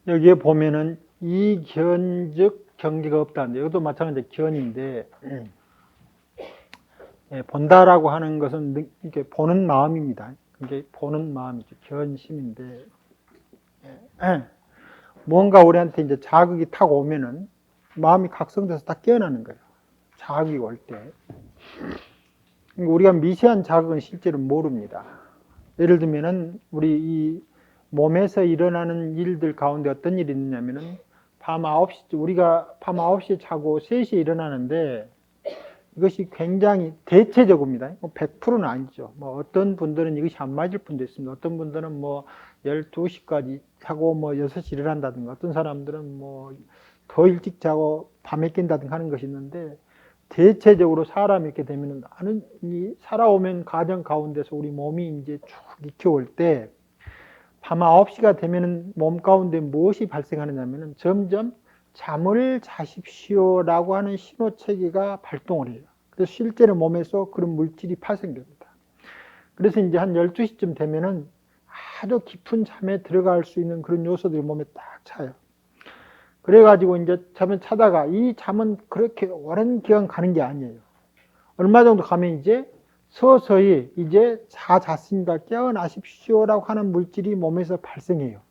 여기에 보면은 이견적 경계가 없다는데, 이것도 마찬가지 견인데, 본다라고 하는 것은 이렇게 보는 마음입니다. 이게 보는 마음이죠. 견심인데, 뭔가 우리한테 이제 자극이 탁 오면은 마음이 각성돼서 딱 깨어나는 거예요. 자극이 올 때. 우리가 미세한 자극은 실제로 모릅니다. 예를 들면은 우리 이 몸에서 일어나는 일들 가운데 어떤 일이 있냐면은 밤 9시, 우리가 밤 9시에 자고 3시에 일어나는데 이것이 굉장히 대체적입니다. 100%는 아니죠. 뭐 어떤 분들은 이것이 안 맞을 분도 있습니다. 어떤 분들은 뭐 12시까지 자고 뭐 6시 일어난다든가, 어떤 사람들은 뭐 더 일찍 자고 밤에 깬다든가 하는 것이 있는데, 대체적으로 사람이 이렇게 되면은 나는 이 살아오면 가정 가운데서 우리 몸이 이제 쭉 익혀올 때, 밤 9시가 되면은 몸 가운데 무엇이 발생하느냐면은 점점 잠을 자십시오라고 하는 신호 체계가 발동을 해요. 그래서 실제로 몸에서 그런 물질이 발생됩니다. 그래서 이제 한 12시쯤 되면은 아주 깊은 잠에 들어갈 수 있는 그런 요소들이 몸에 딱 차요. 그래가지고 이제 잠을 차다가, 이 잠은 그렇게 오랜 기간 가는 게 아니에요. 얼마 정도 가면 이제 서서히 이제 잤습니다, 깨어나십시오라고 하는 물질이 몸에서 발생해요.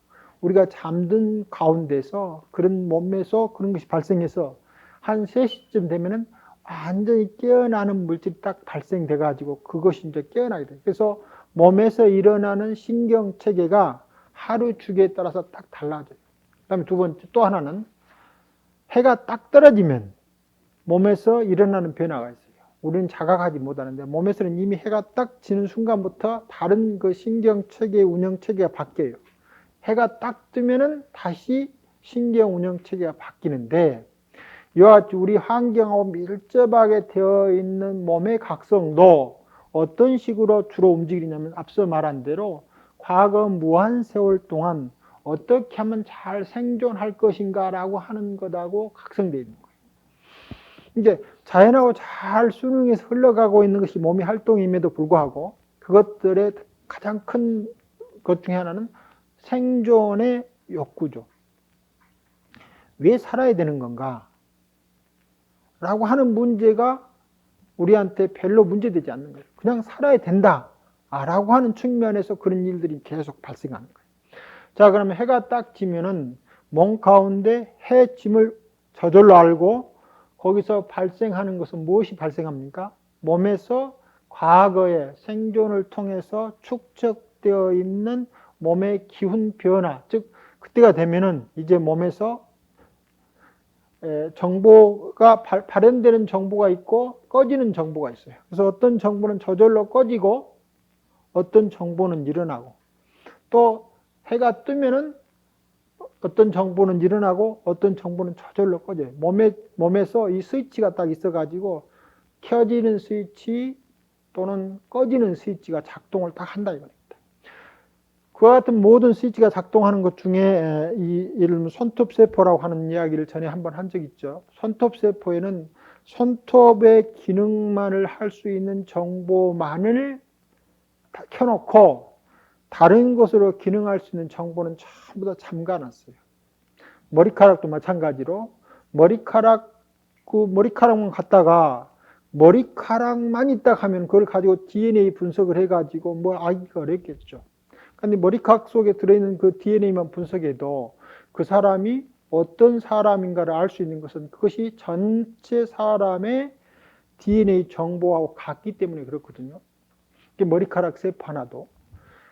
우리가 잠든 가운데서 그런 몸에서 그런 것이 발생해서 한 3시쯤 되면은 완전히 깨어나는 물질이 딱 발생돼 가지고 그것이 이제 깨어나게 돼요. 그래서 몸에서 일어나는 신경 체계가 하루 주기에 따라서 딱 달라져요. 그다음에 두 번째, 또 하나는 해가 딱 떨어지면 몸에서 일어나는 변화가 있어요. 우리는 자각하지 못하는데 몸에서는 이미 해가 딱 지는 순간부터 다른 그 신경 체계, 운영 체계가 바뀌어요. 해가 딱 뜨면은 다시 신경 운영 체계가 바뀌는데, 이와 같이 우리 환경하고 밀접하게 되어 있는 몸의 각성도 어떤 식으로 주로 움직이냐면, 앞서 말한 대로 과거 무한 세월 동안 어떻게 하면 잘 생존할 것인가라고 하는 것하고 각성되어 있는 거예요. 이제 자연하고 잘 순응해서 흘러가고 있는 것이 몸의 활동임에도 불구하고, 그것들의 가장 큰 것 중에 하나는 생존의 욕구죠. 왜 살아야 되는 건가? 라고 하는 문제가 우리한테 별로 문제되지 않는 거예요. 그냥 살아야 된다. 라고 하는 측면에서 그런 일들이 계속 발생하는 거예요. 자, 그러면 해가 딱 지면은 몸 가운데 해짐을 저절로 알고, 거기서 발생하는 것은 무엇이 발생합니까? 몸에서 과거의 생존을 통해서 축적되어 있는 몸의 기운 변화, 즉 그때가 되면은 이제 몸에서 정보가 발현되는 정보가 있고 꺼지는 정보가 있어요. 그래서 어떤 정보는 저절로 꺼지고 어떤 정보는 일어나고, 또 해가 뜨면은 어떤 정보는 일어나고 어떤 정보는 저절로 꺼져요. 몸에서 이 스위치가 딱 있어가지고 켜지는 스위치 또는 꺼지는 스위치가 작동을 딱 한다 이겁니다. 그와 같은 모든 스위치가 작동하는 것 중에 예를 들면 손톱세포라고 하는 이야기를 전에 한번 한 적 있죠. 손톱세포에는 손톱의 기능만을 할 수 있는 정보만을 켜놓고 다른 것으로 기능할 수 있는 정보는 전부 다 잠가놨어요. 머리카락도 마찬가지로 머리카락만 갖다가 머리카락만 있다 하면 그걸 가지고 DNA 분석을 해가지고 뭐 알기가 어렵겠죠. 근데 머리카락 속에 들어있는 그 DNA만 분석해도 그 사람이 어떤 사람인가를 알 수 있는 것은 그것이 전체 사람의 DNA 정보하고 같기 때문에 그렇거든요. 머리카락 세포 하나도.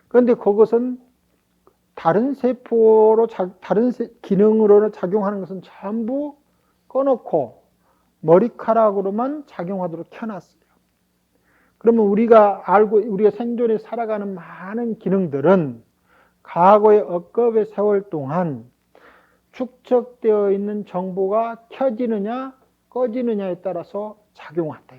그런데 그것은 다른 세포로, 다른 기능으로 작용하는 것은 전부 꺼놓고 머리카락으로만 작용하도록 켜놨어요. 그러면 우리가 생존에 살아가는 많은 기능들은 과거의 억겁의 세월 동안 축적되어 있는 정보가 켜지느냐 꺼지느냐에 따라서 작용한다.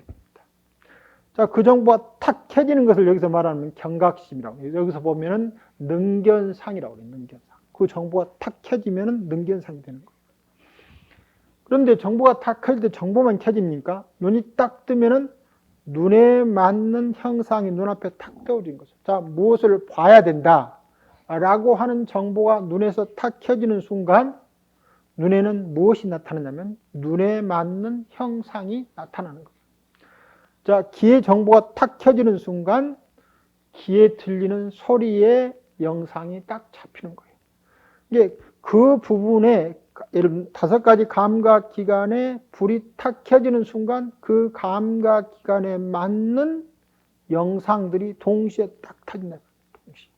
자, 그 정보가 탁 켜지는 것을 여기서 말하는 경각심이라고. 여기서 보면은 능견상이라고 그래요. 능견상. 그 정보가 탁 켜지면은 능견상이 되는 거예요. 그런데 정보가 탁 켜질 때 정보만 켜집니까? 눈이 딱 뜨면은 눈에 맞는 형상이 눈앞에 탁 떠오르는 거죠. 자, 무엇을 봐야 된다 라고 하는 정보가 눈에서 탁 켜지는 순간 눈에는 무엇이 나타나냐면 눈에 맞는 형상이 나타나는 거예요. 자, 귀에 정보가 탁 켜지는 순간 귀에 들리는 소리의 영상이 딱 잡히는 거예요. 이게 그 부분에 여러분 5가지 감각 기관에 불이 탁 켜지는 순간 그 감각 기관에 맞는 영상들이 동시에 딱 터진다. 동시에.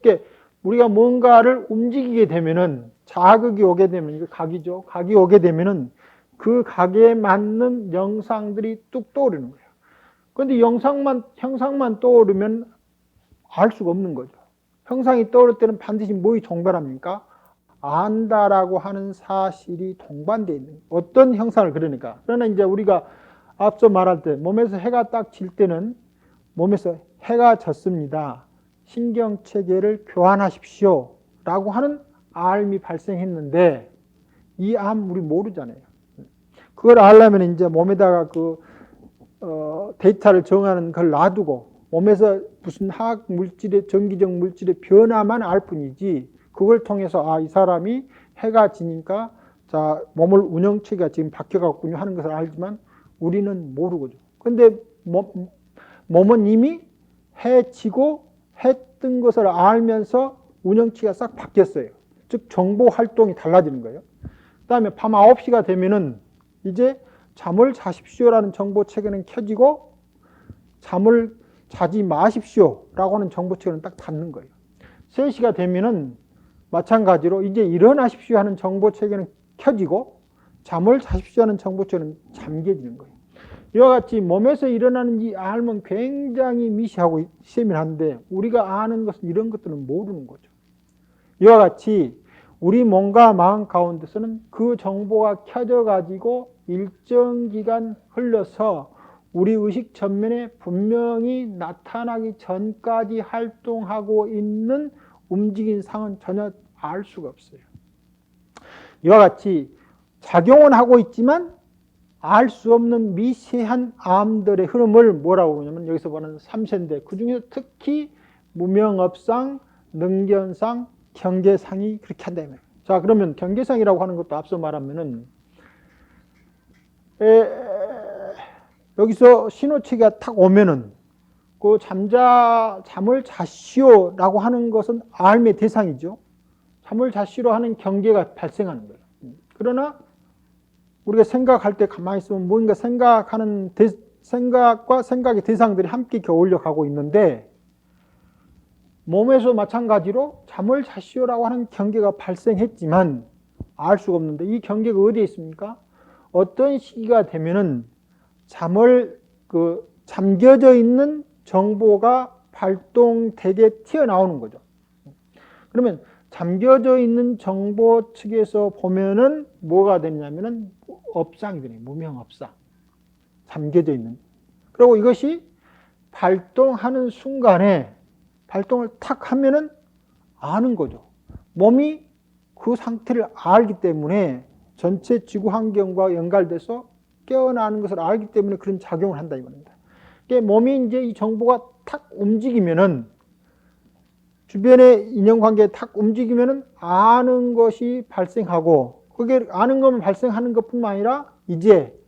그러니까 우리가 뭔가를 움직이게 되면은 자극이 오게 되면 이거 각이죠. 각이 오게 되면은 그 각에 맞는 영상들이 뚝 떠오르는 거예요. 그런데 형상만 떠오르면 알 수가 없는 거죠. 형상이 떠오를 때는 반드시 뭐이 동반합니까? 안다라고 하는 사실이 동반되어 있는 거예요. 어떤 형상을 그러니까. 그러나 이제 우리가 앞서 말할 때 몸에서 해가 딱 질 때는 몸에서 해가 졌습니다. 신경체계를 교환하십시오. 라고 하는 암이 발생했는데 이 암 우리 모르잖아요. 그걸 알려면 이제 몸에다가 데이터를 정하는 걸 놔두고 몸에서 무슨 화학 물질의 전기적 물질의 변화만 알 뿐이지 그걸 통해서 이 사람이 해가 지니까 자 몸을 운영체계가 지금 바뀌어갔군요 하는 것을 알지만 우리는 모르거든요. 근데 몸은 이미 해 지고 해 뜬 것을 알면서 운영체계가 싹 바뀌었어요. 즉 정보 활동이 달라지는 거예요. 그 다음에 밤 9시가 되면은 이제 잠을 자십시오라는 정보 체계는 켜지고 잠을 자지 마십시오 라고 하는 정보 체계는 딱 닫는 거예요. 3시가 되면은 마찬가지로 이제 일어나십시오 하는 정보 체계는 켜지고 잠을 자십시오 하는 정보 체계는 잠겨지는 거예요. 이와 같이 몸에서 일어나는 이 알은 굉장히 미시하고 세밀한데 우리가 아는 것은 이런 것들은 모르는 거죠. 이와 같이 우리 몸과 마음 가운데서는 그 정보가 켜져 가지고 일정 기간 흘러서 우리 의식 전면에 분명히 나타나기 전까지 활동하고 있는 움직인 상은 전혀 알 수가 없어요. 이와 같이 작용은 하고 있지만 알 수 없는 미세한 암들의 흐름을 뭐라고 그러냐면 여기서 보는 3세인데 그 중에서 특히 무명업상, 능견상, 경계상이 그렇게 한다면. 자, 그러면 경계상이라고 하는 것도 앞서 말하면은 여기서 신호체계가 탁 오면은 그 잠을 자시오라고 하는 것은 암의 대상이죠. 잠을 자시오 하는 경계가 발생하는 거예요. 그러나 우리가 생각할 때 가만히 있으면 뭔가 생각하는 생각과 생각의 대상들이 함께 어울려 가고 있는데 몸에서 마찬가지로 잠을 자시오라고 하는 경계가 발생했지만 알 수가 없는데 이 경계가 어디에 있습니까? 어떤 시기가 되면은 잠겨져 있는 정보가 발동되게 튀어나오는 거죠. 그러면 잠겨져 있는 정보 측에서 보면은 뭐가 되냐면은 업상이 되네요. 무명업상. 잠겨져 있는. 그리고 이것이 발동하는 순간에 발동을 탁 하면은 아는 거죠. 몸이 그 상태를 알기 때문에 전체 지구 환경과 연결돼서 깨어나는 것을 알기 때문에 그런 작용을 한다 이겁니다. 그러니까 몸이 이제 이 정보가 탁 움직이면은 주변의 인연관계에 탁 움직이면은 아는 것이 발생하고 그게 아는 것만 발생하는 것뿐만 아니라 이제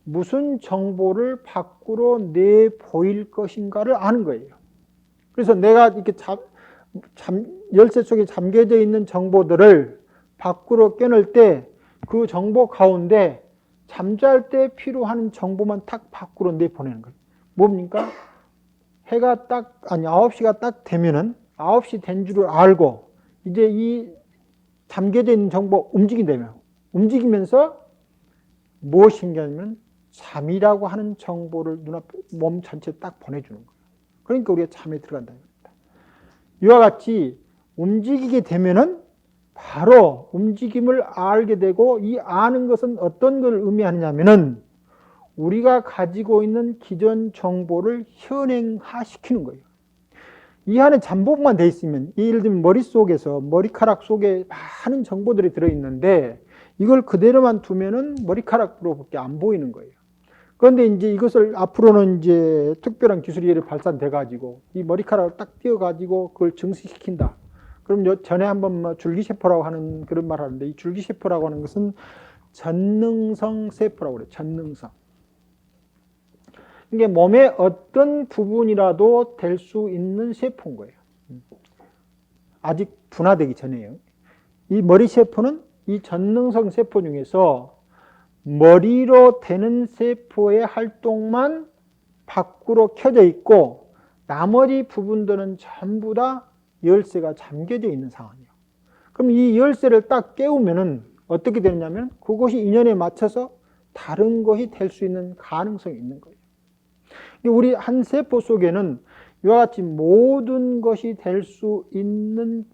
무슨 정보를 밖으로 내보일 것인가를 아는 거예요. 그래서 내가 이렇게 열쇠 속에 잠겨져 있는 정보들을 밖으로 꺼낼 때 그 정보 가운데 잠잘 때 필요한 정보만 탁 밖으로 내보내는 거예요. 뭡니까? 해가 9시가 딱 되면은 9시 된 줄을 알고 이제 이 잠겨져 있는 정보 움직인다며. 움직이면서 무엇이 생기냐면 잠이라고 하는 정보를 눈앞에 몸 전체에 딱 보내주는 거예요. 그러니까 우리가 잠에 들어간다는 겁니다. 이와 같이 움직이게 되면은 바로 움직임을 알게 되고 이 아는 것은 어떤 걸 의미하느냐면은 우리가 가지고 있는 기존 정보를 현행화시키는 거예요. 이 안에 잠복만 돼 있으면 예를 들면 머릿속에서 머리카락 속에 많은 정보들이 들어있는데 이걸 그대로만 두면은 머리카락으로밖에 안 보이는 거예요. 그런데 이제 이것을 앞으로는 이제 특별한 기술이 발산돼 가지고 이 머리카락을 딱 띄워 가지고 그걸 증식시킨다. 그럼 전에 한번 뭐 줄기세포라고 하는 그런 말 하는데, 이 줄기세포라고 하는 것은 전능성 세포라고 그래요. 전능성. 이게 몸의 어떤 부분이라도 될 수 있는 세포인 거예요. 아직 분화되기 전에요. 이 머리세포는 이 전능성 세포 중에서 머리로 되는 세포의 활동만 밖으로 켜져 있고 나머지 부분들은 전부 다 열쇠가 잠겨져 있는 상황이에요. 그럼 이 열쇠를 딱 깨우면은 어떻게 되느냐면 그것이 인연에 맞춰서 다른 것이 될 수 있는 가능성이 있는 거예요. 우리 한 세포 속에는 이와 같이 모든 것이 될 수 있는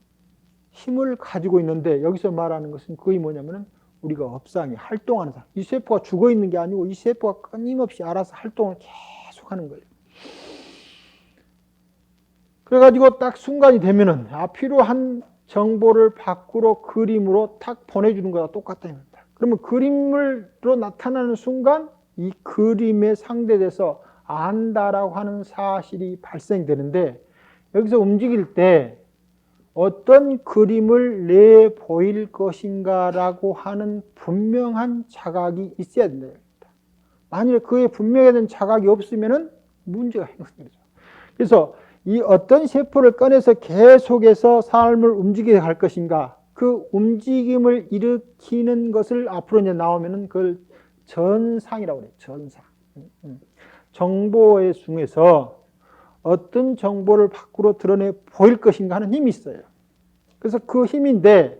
힘을 가지고 있는데, 여기서 말하는 것은 그게 뭐냐면은 우리가 업상이 활동하는 상황. 이 세포가 죽어 있는 게 아니고 이 세포가 끊임없이 알아서 활동을 계속 하는 거예요. 그래가지고 딱 순간이 되면은 필요한 정보를 밖으로 그림으로 딱 보내주는 거랑 똑같다는 겁니다. 그러면 그림으로 나타나는 순간 이 그림에 상대돼서 안다라고 하는 사실이 발생되는데, 여기서 움직일 때 어떤 그림을 내보일 것인가라고 하는 분명한 자각이 있어야 된다. 만일에 그에 분명한 자각이 없으면 문제가 생깁니다. 그래서 이 어떤 세포를 꺼내서 계속해서 삶을 움직이게 할 것인가, 그 움직임을 일으키는 것을 앞으로 이제 나오면은 그걸 전상이라고 그래요. 전상. 정보의 중에서 어떤 정보를 밖으로 드러내 보일 것인가 하는 힘이 있어요. 그래서 그 힘인데,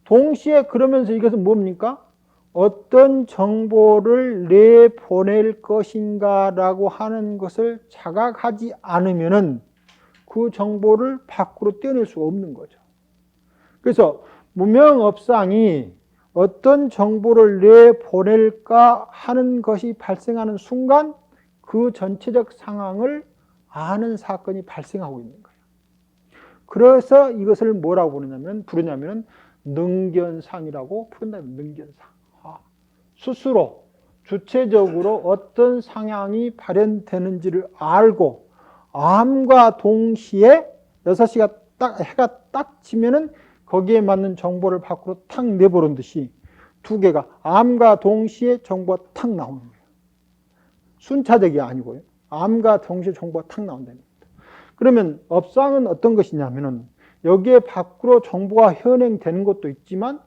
동시에 그러면서 이것은 뭡니까? 어떤 정보를 내보낼 것인가라고 하는 것을 자각하지 않으면은 그 정보를 밖으로 떼어낼 수가 없는 거죠. 그래서 무명업상이 어떤 정보를 내보낼까 하는 것이 발생하는 순간 그 전체적 상황을 아는 사건이 발생하고 있는 거예요. 그래서 이것을 뭐라고 부르냐면 능견상이라고 부른다면 능견상. 스스로 주체적으로 어떤 상향이 발현되는지를 알고 암과 동시에 6시가 해가 딱 지면은 거기에 맞는 정보를 밖으로 탁 내보는 듯이 두 개가 암과 동시에 정보가 탁 나오는 거예요. 순차적이 아니고요. 암과 동시에 정보가 탁 나온다는 겁니다. 그러면 업상은 어떤 것이냐면은 여기에 밖으로 정보가 현행되는 것도 있지만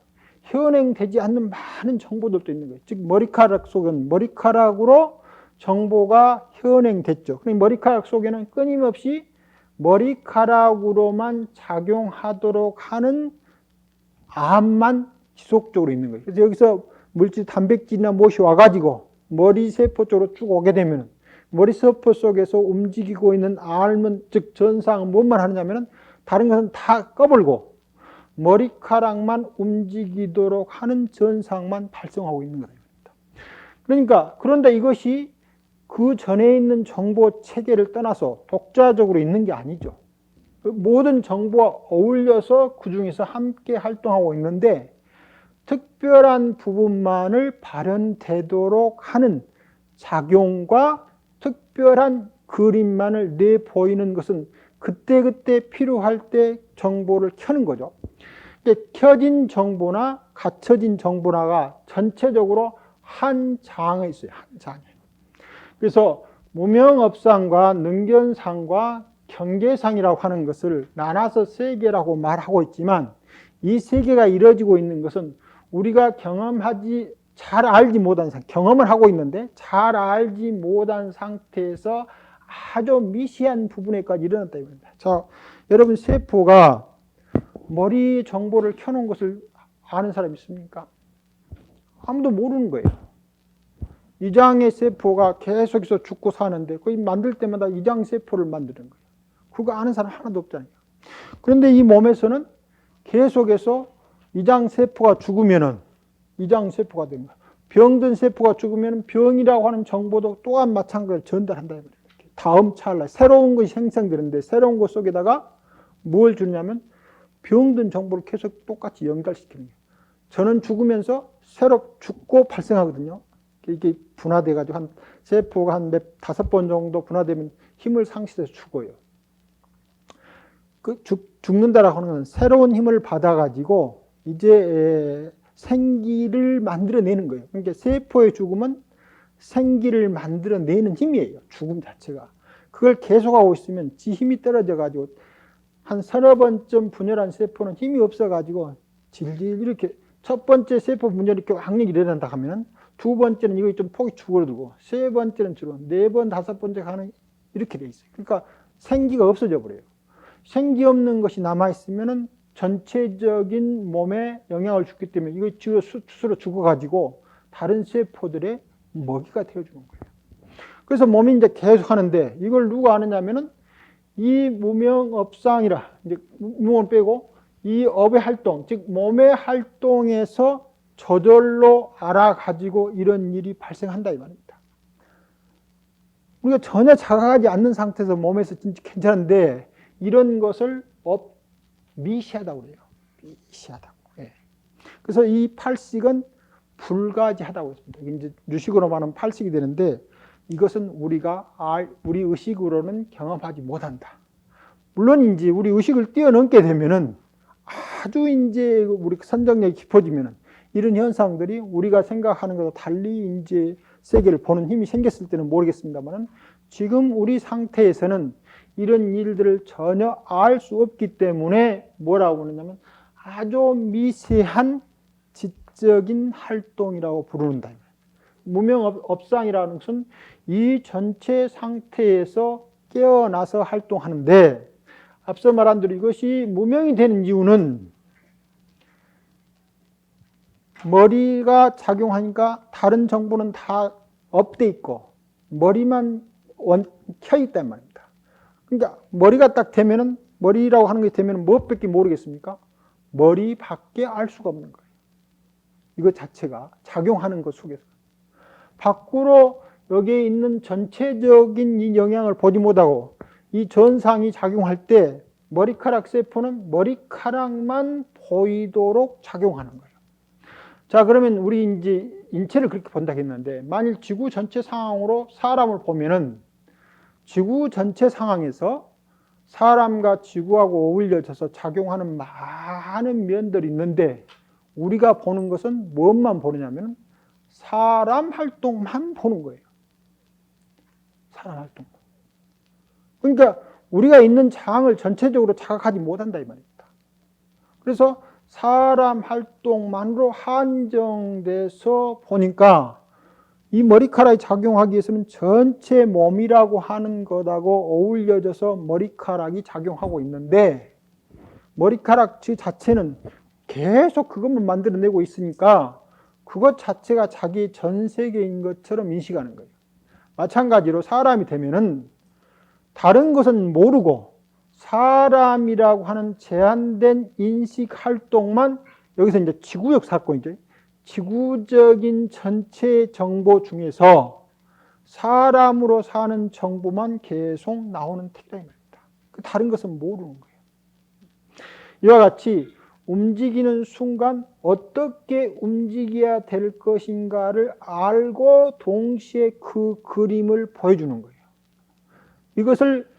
현행되지 않는 많은 정보들도 있는 거예요. 즉 머리카락 속은 머리카락으로 정보가 현행됐죠. 그러니까 머리카락 속에는 끊임없이 머리카락으로만 작용하도록 하는 암만 지속적으로 있는 거예요. 그래서 여기서 물질, 단백질이나 무엇이 와가지고 머리세포 쪽으로 쭉 오게 되면 머리세포 속에서 움직이고 있는 알은, 즉 전상은 뭐만 하느냐면 다른 것은 다 꺼버리고 머리카락만 움직이도록 하는 전상만 발생하고 있는 거다. 그러니까 그런데 이것이 그 전에 있는 정보 체계를 떠나서 독자적으로 있는 게 아니죠. 모든 정보와 어울려서 그 중에서 함께 활동하고 있는데 특별한 부분만을 발현되도록 하는 작용과 특별한 그림만을 내보이는 것은 그때그때 필요할 때 정보를 켜는 거죠. 켜진 정보나 갖춰진 정보나가 전체적으로 한 장에 있어요. 한 장에. 그래서 무명업상과 능견상과 경계상이라고 하는 것을 나눠서 세 개라고 말하고 있지만 이 세 개가 이루어지고 있는 것은 우리가 잘 알지 못한 경험을 하고 있는데 잘 알지 못한 상태에서 아주 미세한 부분에까지 일어났다 이겁니다. 자, 여러분 세포가 머리 정보를 켜놓은 것을 아는 사람 있습니까? 아무도 모르는 거예요. 이장의 세포가 계속해서 죽고 사는데 거의 만들 때마다 이장 세포를 만드는 거예요. 그거 아는 사람 하나도 없잖아요. 그런데 이 몸에서는 계속해서 이장 세포가 죽으면은 이장 세포가 되는 거예요. 병든 세포가 죽으면 병이라고 하는 정보도 또한 마찬가지로 전달한다. 다음 찰나 새로운 것이 생성되는데 새로운 것 속에다가 뭘 주냐면 병든 정보를 계속 똑같이 연결시키는 거예요. 저는 죽으면서 새로 죽고 발생하거든요. 이게 분화돼가지고 한 세포가 한 5번 정도 분화되면 힘을 상실해서 죽어요. 그 죽는다라고 하는 건 새로운 힘을 받아가지고 이제 생기를 만들어내는 거예요. 그러니까 세포의 죽음은 생기를 만들어내는 힘이에요. 죽음 자체가. 그걸 계속하고 있으면 지 힘이 떨어져가지고 한 서너 번쯤 분열한 세포는 힘이 없어가지고 질질 이렇게 첫 번째 세포 분열이 이렇게 왕력이 일어난다 하면은 두 번째는 이거 좀 폭이 줄어들고 세 번째는 줄어 네 번 다섯 번째 가는 이렇게 돼 있어요. 그러니까 생기가 없어져 버려요. 생기 없는 것이 남아 있으면은 전체적인 몸에 영향을 주기 때문에 이거 스스로 죽어가지고 다른 세포들의 먹이가 되어주는 거예요. 그래서 몸이 이제 계속 하는데 이걸 누가 아느냐면은 이 무명업상이라 이제 무명을 빼고 이 업의 활동, 즉 몸의 활동에서 저절로 알아가지고 이런 일이 발생한다 이 말입니다. 우리가 전혀 자각하지 않는 상태에서 몸에서 진짜 괜찮은데 이런 것을 미시하다고 그래요. 미시하다고. 예. 그래서 이 팔식은 불가지하다고 했습니다. 이제 유식으로 말하면 팔식이 되는데 이것은 우리가 우리 의식으로는 경험하지 못한다. 물론 이제 우리 의식을 뛰어넘게 되면은 아주 이제 우리 선정력이 깊어지면은 이런 현상들이 우리가 생각하는 것과 달리 이제 세계를 보는 힘이 생겼을 때는 모르겠습니다만은 지금 우리 상태에서는 이런 일들을 전혀 알 수 없기 때문에 뭐라고 하느냐면 아주 미세한 지적인 활동이라고 부르는다. 무명업상이라는 것은 이 전체 상태에서 깨어나서 활동하는데 앞서 말한 대로 이것이 무명이 되는 이유는 머리가 작용하니까 다른 정보는 다 업돼 있고 머리만 켜 있단 말입니다. 그러니까 머리가 딱 되면은 머리라고 하는 게 되면 무엇밖에 모르겠습니까? 머리밖에 알 수가 없는 거예요. 이거 자체가 작용하는 것 속에서 밖으로 여기에 있는 전체적인 이 영향을 보지 못하고 이 전상이 작용할 때 머리카락 세포는 머리카락만 보이도록 작용하는 거예요. 자, 그러면 우리 이제 인체를 그렇게 본다고 했는데 만일 지구 전체 상황으로 사람을 보면은 지구 전체 상황에서 사람과 지구하고 어울려져서 작용하는 많은 면들이 있는데 우리가 보는 것은 무엇만 보느냐면 사람 활동만 보는 거예요. 사람 활동. 그러니까 우리가 있는 장을 전체적으로 자각하지 못한다 이 말입니다. 그래서 사람 활동만으로 한정돼서 보니까 이 머리카락이 작용하기 위해서는 전체 몸이라고 하는 것하고 어울려져서 머리카락이 작용하고 있는데 머리카락 자체는 계속 그것만 만들어내고 있으니까 그것 자체가 자기 전 세계인 것처럼 인식하는 거예요. 마찬가지로 사람이 되면은 다른 것은 모르고 사람이라고 하는 제한된 인식 활동만 여기서 이제 지구적 사건이죠. 지구적인 전체 정보 중에서 사람으로 사는 정보만 계속 나오는 테라입니다. 다른 것은 모르는 거예요. 이와 같이 움직이는 순간 어떻게 움직여야 될 것인가를 알고 동시에 그 그림을 보여주는 거예요. 이것을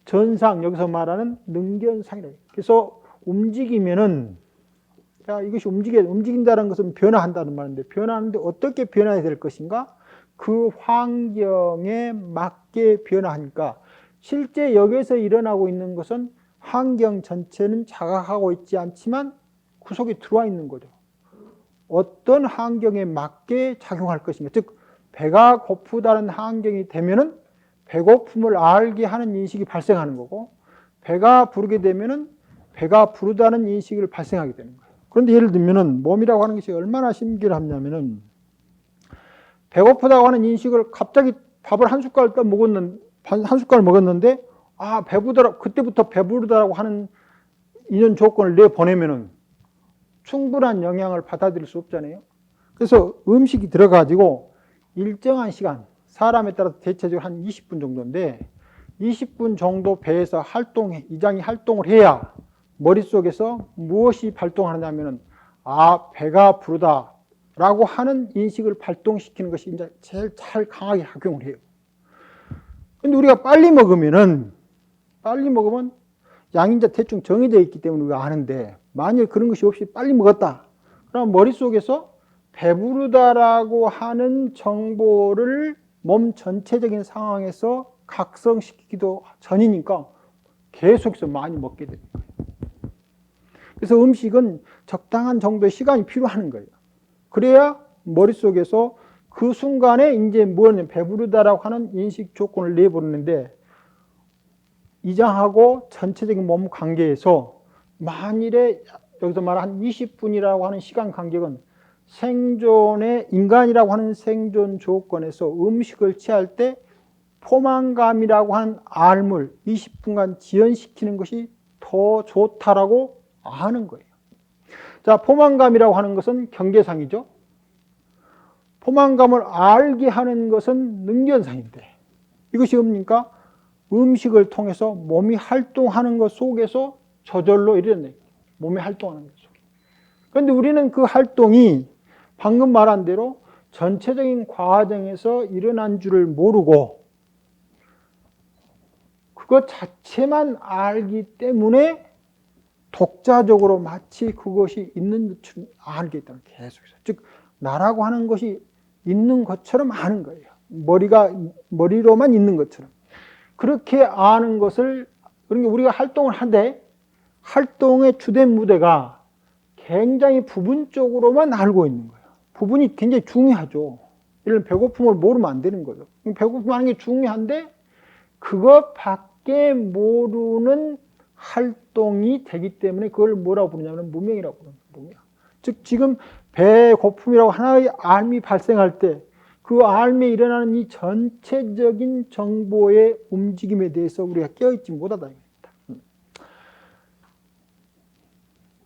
전상, 여기서 말하는 능견상이라고 해요. 그래서 움직이면은 자, 이것이 움직인다는 것은 변화한다는 말인데 변화하는데 어떻게 변화해야 될 것인가? 그 환경에 맞게 변화하니까 실제 여기서 일어나고 있는 것은 환경 전체는 자각하고 있지 않지만 그 속에 들어와 있는 거죠. 어떤 환경에 맞게 작용할 것인가. 즉 배가 고프다는 환경이 되면은 배고픔을 알게 하는 인식이 발생하는 거고 배가 부르게 되면은 배가 부르다는 인식을 발생하게 되는 거예요. 그런데 예를 들면은 몸이라고 하는 것이 얼마나 신기하냐면은 배고프다고 하는 인식을 갑자기 밥을 한 숟갈 먹었는데 아 배부르다 그때부터 배부르다라고 하는 이런 조건을 내 보내면은 충분한 영향을 받아들일 수 없잖아요. 그래서 음식이 들어가지고 일정한 시간 사람에 따라서 대체적으로 한 20분 정도인데 20분 정도 배에서 이장이 활동을 해야 머릿속에서 무엇이 발동하느냐면은 아 배가 부르다라고 하는 인식을 발동시키는 것이 이제 제일 잘 강하게 작용을 해요. 근데 우리가 빨리 먹으면 양이 대충 정해져 있기 때문에 우리가 아는데, 만일 그런 것이 없이 빨리 먹었다. 그럼 머릿속에서 배부르다라고 하는 정보를 몸 전체적인 상황에서 각성시키기도 전이니까 계속해서 많이 먹게 되는 거예요. 그래서 음식은 적당한 정도의 시간이 필요한 거예요. 그래야 머릿속에서 그 순간에 이제 뭐냐면 배부르다라고 하는 인식 조건을 내버리는데, 이장하고 전체적인 몸 관계에서 만일에 여기서 말한 20분이라고 하는 시간 간격은 생존의 인간이라고 하는 생존 조건에서 음식을 취할 때 포만감이라고 하는 알을 20분간 지연시키는 것이 더 좋다라고 아는 거예요. 자, 포만감이라고 하는 것은 경계상이죠. 포만감을 알게 하는 것은 능견상인데, 이것이 뭡니까? 음식을 통해서 몸이 활동하는 것 속에서 저절로 일어나요. 몸이 활동하는 것 속에. 그런데 우리는 그 활동이 방금 말한 대로 전체적인 과정에서 일어난 줄을 모르고 그것 자체만 알기 때문에 독자적으로 마치 그것이 있는 것처럼 알게 되는 계속해서. 즉, 나라고 하는 것이 있는 것처럼 아는 거예요. 머리로만 있는 것처럼. 그렇게 아는 것을, 그러니까 우리가 활동을 하되 활동의 주된 무대가 굉장히 부분적으로만 알고 있는 거예요. 부분이 굉장히 중요하죠. 예를 들면 배고픔을 모르면 안 되는 거죠. 배고픔 하는 게 중요한데 그것밖에 모르는 활동이 되기 때문에 그걸 뭐라고 부르냐면 무명이라고 부르는 거예요. 즉 지금 배고픔이라고 하나의 알미 발생할 때 그 알미에 일어나는 이 전체적인 정보의 움직임에 대해서 우리가 깨어있지 못하다.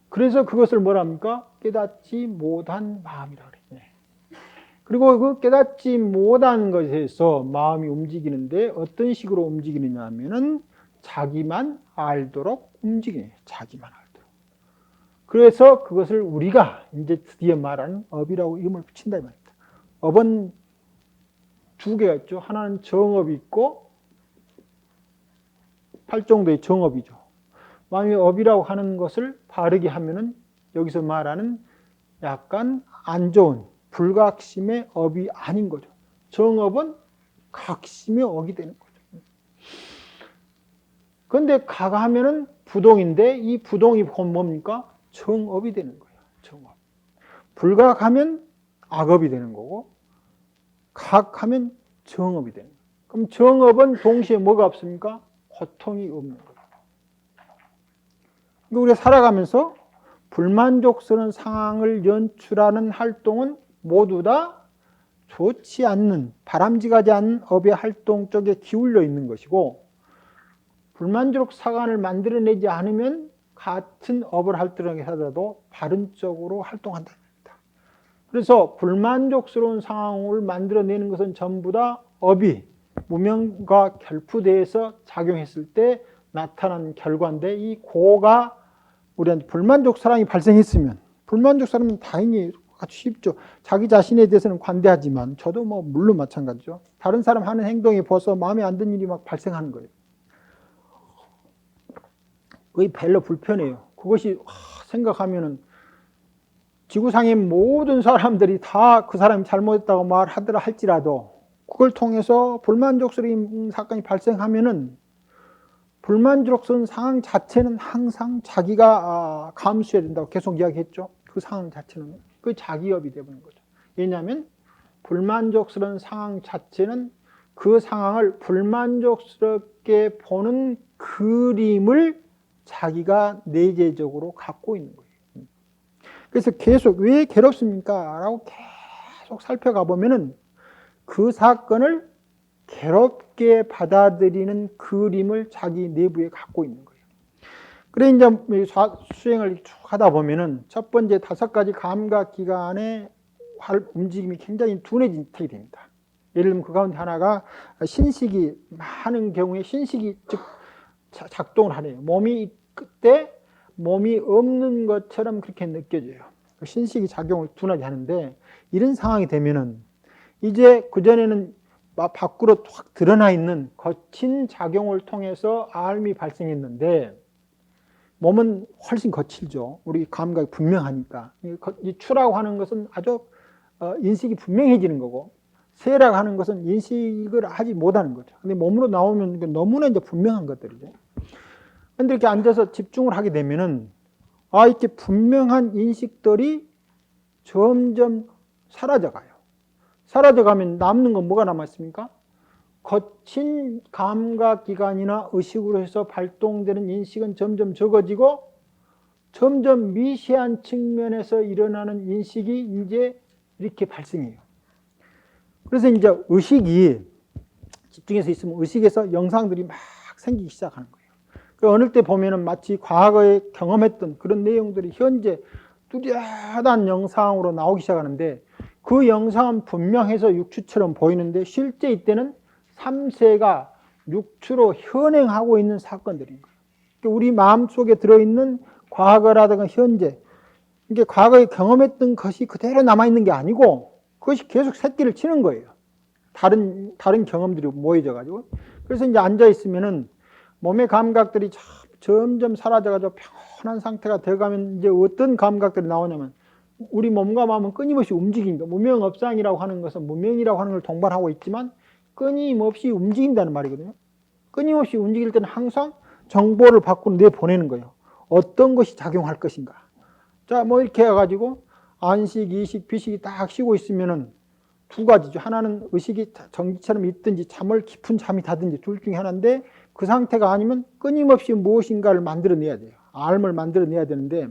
그래서 그것을 뭐랍니까? 깨닫지 못한 마음이라고 그래요. 그리고 그 깨닫지 못한 것에서 마음이 움직이는데 어떤 식으로 움직이느냐 하면은 자기만 알도록 움직이네요. 자기만 알도록. 그래서 그것을 우리가 이제 드디어 말하는 업이라고 이름을 붙인다 이 말입니다. 업은 두 개가 있죠. 하나는 정업이 있고 8정도의 정업이죠. 만약에 업이라고 하는 것을 바르게 하면은 여기서 말하는 약간 안 좋은 불각심의 업이 아닌 거죠. 정업은 각심의 업이 되는 거죠. 그런데 가하면은 부동인데 이 부동이 뭡니까? 정업이 되는 거예요. 정업. 불각하면 악업이 되는 거고 각하면 정업이 되는 거예요. 그럼 정업은 동시에 뭐가 없습니까? 고통이 없는 거예요. 우리가 살아가면서 불만족스러운 상황을 연출하는 활동은 모두 다 좋지 않는, 바람직하지 않은 업의 활동 쪽에 기울여 있는 것이고, 불만족 사관을 만들어내지 않으면 같은 업을 하더라도 바른 쪽으로 활동한다. 그래서 불만족스러운 상황을 만들어내는 것은 전부 다 업이 무명과 결부대해서 작용했을 때 나타난 결과인데, 이 고가 우리한테 불만족 사랑이 발생했으면, 불만족 사랑은 다행히 아주 쉽죠. 자기 자신에 대해서는 관대하지만 저도 뭐 물론 마찬가지죠. 다른 사람 하는 행동에 벌써 마음에 안 드는 일이 막 발생하는 거예요. 그게 별로 불편해요. 그것이 생각하면은 지구상의 모든 사람들이 다 그 사람이 잘못했다고 말하더라 할지라도 그걸 통해서 불만족스러운 사건이 발생하면은 불만족스러운 상황 자체는 항상 자기가 감수해야 된다고 계속 이야기했죠. 그 상황 자체는 그 자기업이 되어버린 거죠. 왜냐하면 불만족스러운 상황 자체는 그 상황을 불만족스럽게 보는 그림을 자기가 내재적으로 갖고 있는 거예요. 그래서 계속 왜 괴롭습니까? 라고 계속 살펴가 보면은 그 사건을 괴롭게 받아들이는 그림을 자기 내부에 갖고 있는 거예요. 그래 이제 수행을 쭉 하다 보면은 첫 번째 5가지 감각 기관의 움직임이 굉장히 둔해지게 됩니다. 예를 들면 그 가운데 하나가 신식이 많은 경우에 신식이 즉 작동을 하네요. 몸이 그때 몸이 없는 것처럼 그렇게 느껴져요. 신식이 작용을 둔하게 하는데 이런 상황이 되면은 이제 그전에는 밖으로 확 드러나 있는 거친 작용을 통해서 알미 발생했는데 몸은 훨씬 거칠죠. 우리 감각이 분명하니까. 이 추라고 하는 것은 아주 인식이 분명해지는 거고, 세라고 하는 것은 인식을 하지 못하는 거죠. 근데 몸으로 나오면 너무나 이제 분명한 것들이죠. 근데 이렇게 앉아서 집중을 하게 되면은, 이렇게 분명한 인식들이 점점 사라져가요. 사라져가면 남는 건 뭐가 남았습니까? 거친 감각기관이나 의식으로 해서 발동되는 인식은 점점 적어지고 점점 미세한 측면에서 일어나는 인식이 이제 이렇게 발생해요. 그래서 이제 의식이 집중해서 있으면 의식에서 영상들이 막 생기기 시작하는 거예요. 어느 때 보면은 마치 과거에 경험했던 그런 내용들이 현재 뚜렷한 영상으로 나오기 시작하는데, 그 영상은 분명해서 육추처럼 보이는데 실제 이때는 3세가 육추로 현행하고 있는 사건들인 거예요. 우리 마음속에 들어있는 과거라든가 현재, 이게 과거에 경험했던 것이 그대로 남아있는 게 아니고 그것이 계속 새끼를 치는 거예요. 다른 경험들이 모여져 가지고. 그래서 이제 앉아 있으면은 몸의 감각들이 점점 사라져가지고 편한 상태가 되어가면 이제 어떤 감각들이 나오냐면, 우리 몸과 마음은 끊임없이 움직인다. 무명업상이라고 하는 것은 무명이라고 하는 걸 동반하고 있지만 끊임없이 움직인다는 말이거든요. 끊임없이 움직일 때는 항상 정보를 밖으로 내보내는 거예요. 어떤 것이 작용할 것인가. 자, 뭐 이렇게 해가지고 안식, 이식, 비식이 딱 쉬고 있으면은 두 가지죠. 하나는 의식이 정지처럼 있든지 깊은 잠이 다든지 둘 중에 하나인데, 그 상태가 아니면 끊임없이 무엇인가를 만들어내야 돼요. 암을 만들어내야 되는데,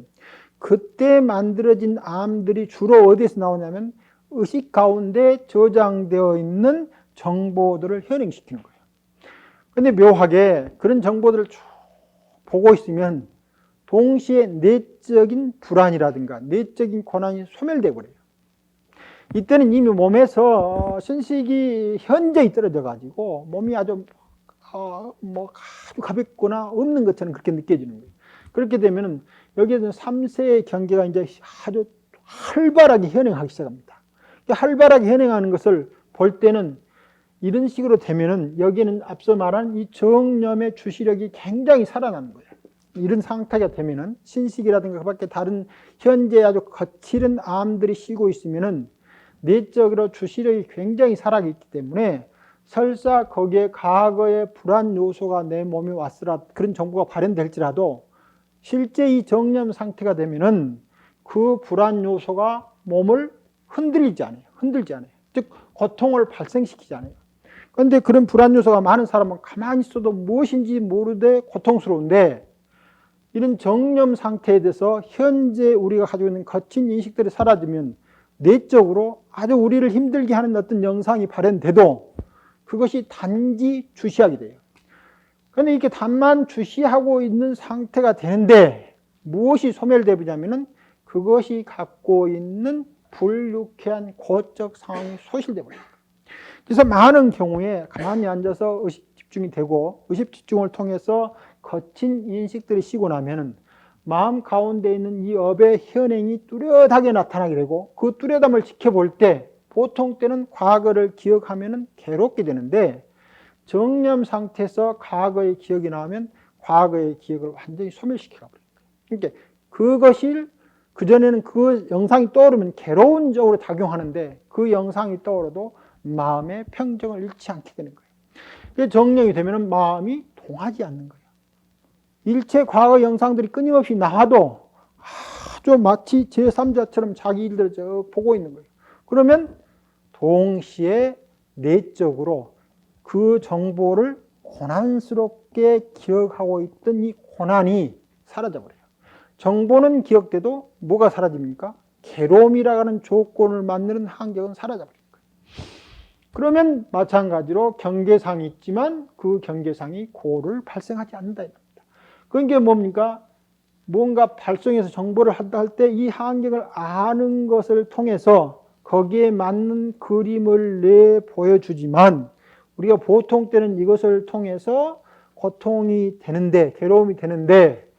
그때 만들어진 암들이 주로 어디에서 나오냐면 의식 가운데 저장되어 있는 정보들을 현행시키는 거예요. 근데 묘하게 그런 정보들을 쭉 보고 있으면 동시에 내적인 불안이라든가 내적인 고난이 소멸되어 버려요. 이때는 이미 몸에서 신식이 현저히 떨어져 가지고 몸이 아주 아주 가볍거나 없는 것처럼 그렇게 느껴지는 거예요. 그렇게 되면은 여기에는 3세의 경계가 이제 아주 활발하게 현행하기 시작합니다. 활발하게 현행하는 것을 볼 때는 이런 식으로 되면은 여기는 앞서 말한 이 정념의 주시력이 굉장히 살아나는 거예요. 이런 상태가 되면은 신식이라든가 그밖에 다른 현재 아주 거칠은 암들이 쉬고 있으면은 내적으로 주시력이 굉장히 살아있기 때문에 설사 거기에 과거의 불안 요소가 내 몸에 왔으라 그런 정보가 발현될지라도 실제 이 정념 상태가 되면은 그 불안 요소가 몸을 흔들지 않아요. 즉 고통을 발생시키지 않아요. 그런데 그런 불안 요소가 많은 사람은 가만히 있어도 무엇인지 모르되 고통스러운데, 이런 정념 상태에 대해서 현재 우리가 가지고 있는 거친 인식들이 사라지면 내적으로 아주 우리를 힘들게 하는 어떤 영상이 발현돼도 그것이 단지 주시하게 돼요. 그런데 이렇게 단만 주시하고 있는 상태가 되는데 무엇이 소멸되냐면은 그것이 갖고 있는 불유쾌한 고적 상황이 소실되어 버립니다. 그래서 많은 경우에 가만히 앉아서 의식 집중이 되고 의식 집중을 통해서 거친 인식들이 쉬고 나면은 마음 가운데 있는 이 업의 현행이 뚜렷하게 나타나게 되고, 그 뚜렷함을 지켜볼 때 보통 때는 과거를 기억하면은 괴롭게 되는데, 정념 상태에서 과거의 기억이 나오면 과거의 기억을 완전히 소멸시켜 버립니다. 그러니까 그것이 그전에는 그 영상이 떠오르면 괴로운 쪽으로 작용하는데 그 영상이 떠오르도 마음의 평정을 잃지 않게 되는 거예요. 정령이 되면 마음이 동하지 않는 거예요. 일체 과거 영상들이 끊임없이 나와도 아주 마치 제3자처럼 자기 일들을 보고 있는 거예요. 그러면 동시에 내적으로 그 정보를 고난스럽게 기억하고 있던 이 고난이 사라져버려요. 정보는 기억돼도 뭐가 사라집니까? 괴로움이라는 조건을 만드는 환경은 사라져버립니다. 그러면 마찬가지로 경계상이 있지만 그 경계상이 고를 발생하지 않는다. 그게 뭡니까? 뭔가 발송해서 정보를 한다 할 때 이 환경을 아는 것을 통해서 거기에 맞는 그림을 내 보여주지만, 우리가 보통 때는 이것을 통해서 고통이 되는데, 괴로움이 되는데,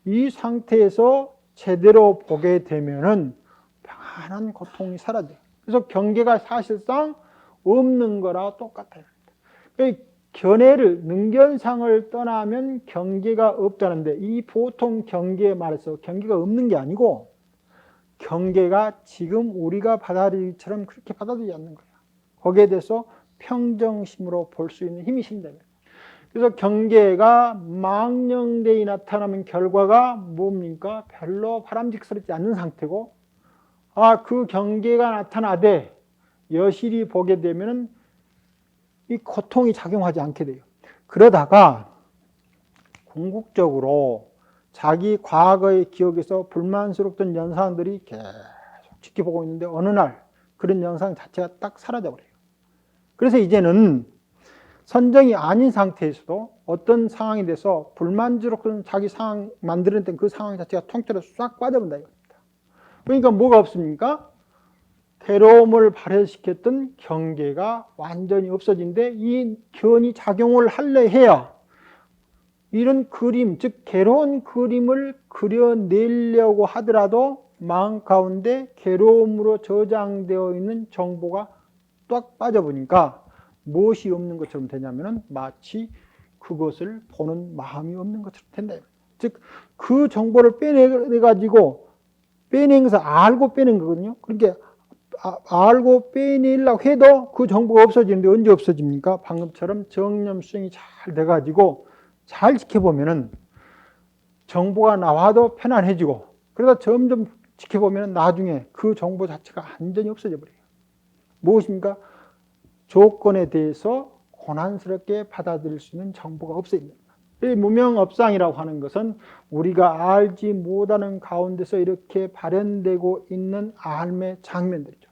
이 상태에서 제대로 보게 되면은 평안한 고통이 사라져요. 그래서 경계가 사실상 없는 거랑 똑같아요. 견해를, 능견상을 떠나면 경계가 없다는데, 이 보통 경계 말해서 경계가 없는 게 아니고 경계가 지금 우리가 받아들이기처럼 그렇게 받아들이지 않는 거야. 거기에 대해서 평정심으로 볼 수 있는 힘이 생긴다면. 그래서 경계가 망령되이 나타나면 결과가 뭡니까? 별로 바람직스럽지 않는 상태고, 그 경계가 나타나되 여실히 보게 되면은 이 고통이 작용하지 않게 돼요. 그러다가 궁극적으로 자기 과거의 기억에서 불만스럽던 현상들이 계속 지켜보고 있는데 어느 날 그런 현상 자체가 딱 사라져버려요. 그래서 이제는 선정이 아닌 상태에서도 어떤 상황에 대해서 불만스럽던 자기 상황 만들어냈던 그 상황 자체가 통째로 싹 빠져본다 이겁니다. 그러니까 뭐가 없습니까? 괴로움을 발현시켰던 경계가 완전히 없어진데, 이 견이 작용을 하려 해야 이런 그림, 즉 괴로운 그림을 그려내려고 하더라도 마음 가운데 괴로움으로 저장되어 있는 정보가 딱 빠져보니까 무엇이 없는 것처럼 되냐면 마치 그것을 보는 마음이 없는 것처럼 된다. 즉 그 정보를 빼내가지고 빼낸 것을 알고 빼낸 거거든요. 그러니까 알고 빼내려고 해도 그 정보가 없어지는데 언제 없어집니까? 방금처럼 정념 수행이 잘 돼가지고 잘 지켜보면은 정보가 나와도 편안해지고, 그러다 점점 지켜보면 나중에 그 정보 자체가 완전히 없어져 버려요. 무엇입니까? 조건에 대해서 고난스럽게 받아들일 수 있는 정보가 없어진다. 이 무명업상이라고 하는 것은 우리가 알지 못하는 가운데서 이렇게 발현되고 있는 삶의 장면들이죠.